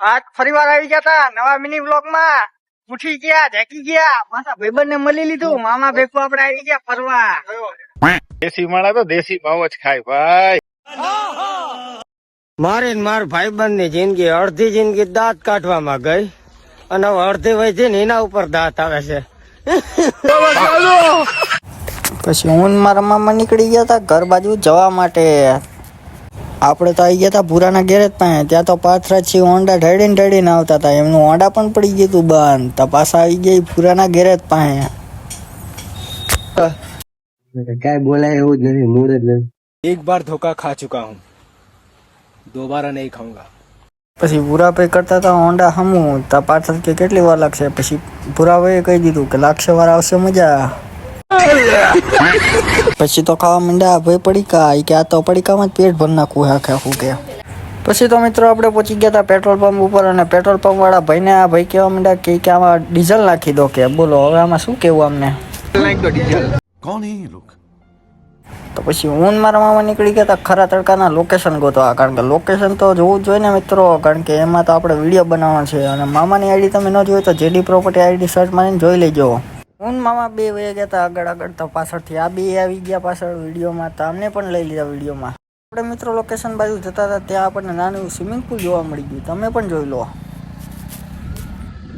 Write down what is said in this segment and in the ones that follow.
આજ ફરીવાર આવી ગયા તા નવા મિની બ્લોગ માં. ઉઠી ગયા, જાગી ગયા, મારા ભાઈબંધ ને મળી લીધું. મામા ભેગું આપણે આવી ગયા ફરવા. દેશી માણા તો દેશી ભાવ જ ખાય ભાઈ. મારી ને મારા ભાઈબંધ ની જિંદગી અડધી જિંદગી દાંત કાઢવામાં ગઈ અને હવે અડધી વય છે ને એના ઉપર દાંત આવે છે. પછી હું ને મારા મામા નીકળી ગયા તા ઘર બાજુ જવા માટે. આપણે તો આવી ગયા તા ભૂરાના ગેરેજ પાસે. ત્યાં તો પાથરાજી હોન્ડા ઢળીને આવતા હતા. એમનું હોન્ડા પણ પડી ગયું હતું બંધ. તો પાછા આવી ગયા ભૂરાના ગેરેજ પાસે. કઈ બોલાય એવું જ નથી, મૂડ જ નથી. एक बार धोखा खा चुका हूँ, दोबारा नहीं खाऊंगा. પછી ભૂરાભાઈ કરતા હતા હોન્ડા હમું. તો પાછળ કે કેટલી વાર લાગશે. પછી ભૂરાભાઈએ કહી દીધું કે લાગશે વાર, આવશે મજા. પછી તો ખાવા માંડ્યા ભાઈ પડીકા. કે આ તો પડીકામાં જ પેટ ભરી નાખવું આખે આખું કે. પછી તો મિત્રો આપણે પહોંચી ગયા હતા પેટ્રોલ પંપ ઉપર. અને પેટ્રોલ પંપ વાળા ભાઈને આ ભાઈ કહેવા માંડ્યા કે આમાં ડીઝલ નાખી દો. કે બોલો હવે આમાં શું કેવું અમને. कौन है ये लोग? તો પછી હું ને મારા મામા નીકળી ગયા હતા ખરા તડકાના લોકેશન ગોતવા. કારણ કે લોકેશન તો જોવું જ જોઈએ ને મિત્રો. કારણ કે એમાં તો આપણે વિડીયો બનાવવાનો છે. અને મામાની આઈડી તમે ન જોઈ તો જેડી પ્રોપર્ટી આઈડી સર્ચ મારીને જોઈ લેજો. હું ને મામા બે વયા ગયા હતા આગળ. તો પાછળથી આ બે આવી ગયા પાછળ વિડીયોમાં. તો અમને પણ લઈ લીધા વિડીયોમાં. આપણે મિત્રો લોકેશન બાજુ જતા હતા ત્યાં આપણને નાનું સ્વિમિંગ પુલ જોવા મળી ગયું. તમે પણ જોઈ લો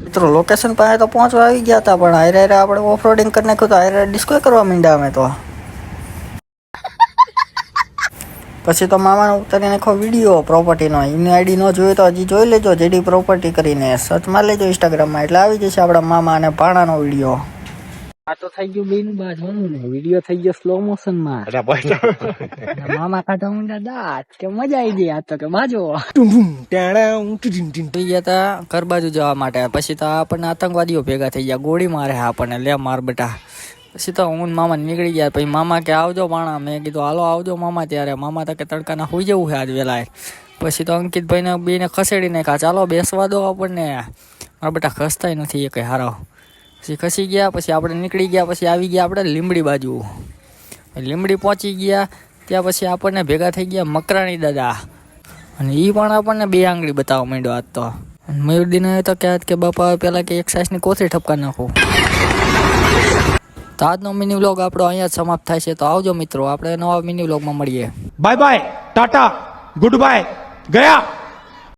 મિત્રો. લોકેશન પાસે તો પહોંચવા આવી ગયા હતા. પણ હારે આપણે ઓફરોડિંગ કરી નાખ્યું. તો હારે ડિસ્કો કરવા માંડ્યા અમે તો. પછી તો મામાનો ઉતારી નાખો વિડીયો પ્રોપર્ટીનો. એની આઈડી ન જોઈએ તો હજી જોઈ લેજો, જેડી પ્રોપર્ટી કરીને સર્ચ મારી લેજો ઇન્સ્ટાગ્રામમાં. એટલે આવી જશે આપણા મામા અને ભાણાનો વિડીયો. આ તો થઈ ગયું બેન બાજવાનું ને વિડીયો થઈ ગયો સ્લો મોશનમાં. મામા ખાતા ઊંડા દાંત કે મજા આવી ગઈ. આ તો કે બાજો ગયા હતા ઘર બાજુ જવા માટે. પછી તો આપણને આતંકવાદીઓ ભેગા થઈ ગયા. ગોળી મારે આપણને, લે માર બેટા. પછી તો હું મામા નીકળી ગયા. પછી મામા કે આવજો પાણા. મેં કીધું હાલો આવજો મામા. ત્યારે મામા તો કે તડકાના હોઈ જવું છે આજ વેલા. પછી તો અંકિતભાઈને બેને ખસેડી નાખ્યા. ચાલો બેસવા દો આપણને. મારા બેટા ખસતા નથી એ કઈ હારો. પછી ખસી ગયા. પછી આપણે નીકળી ગયા. પછી આવી ગયા આપણે લીમડી બાજુ. લીમડી પહોંચી ગયા. ત્યાં પછી આપણને ભેગા થઈ ગયા મકરાણી દાદા. અને એ પણ આપણને બે આંગળી બતાવવા માંડ્યો આજ તો. મયુરદીને તો કહે કે બાપા પહેલાં કે એક સાઈઝની કોથળી ઠપકા નાખું. તો આજનો મિની વ્લોગ આપણો અહીંયા જ સમાપ્ત થાય છે. તો આવજો મિત્રો, આપણે નવા મિની વ્લોગમાં મળીએ. Bye bye, tata, goodbye, गया.